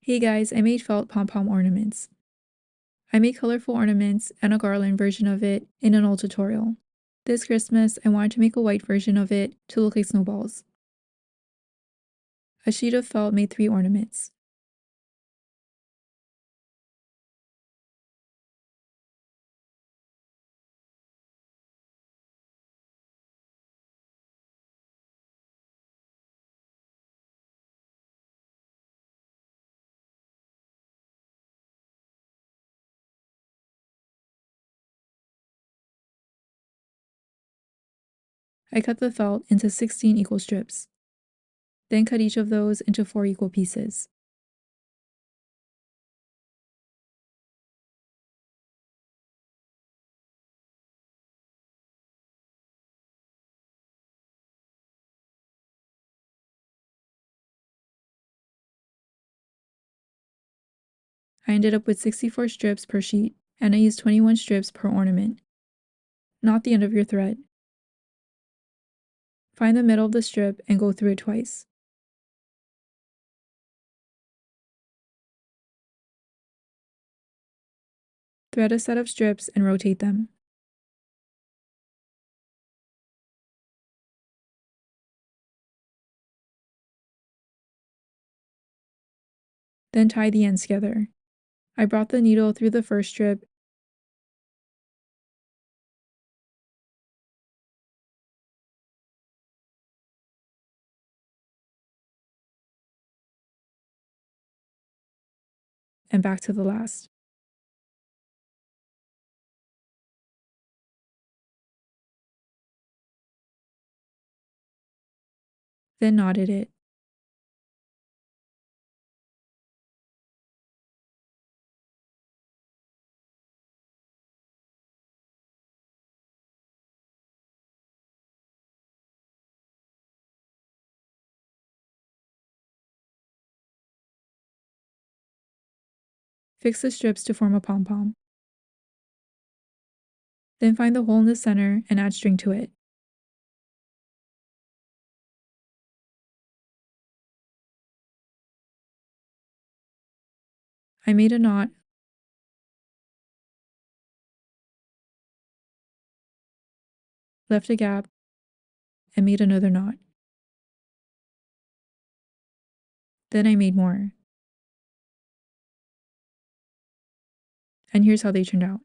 Hey guys, I made felt pom pom ornaments. I made colorful ornaments and a garland version of it in an old tutorial. This Christmas, I wanted to make a white version of it to look like snowballs. A sheet of felt made 3 ornaments. I cut the felt into 16 equal strips, then cut each of those into 4 equal pieces. I ended up with 64 strips per sheet, and I used 21 strips per ornament. Not the end of your thread. Find the middle of the strip and go through it twice. Thread a set of strips and rotate them. Then tie the ends together. I brought the needle through the first strip and back to the last. Then knotted it. Fix the strips to form a pom-pom. Then find the hole in the center and add string to it. I made a knot, left a gap, and made another knot. Then I made more. And here's how they turned out.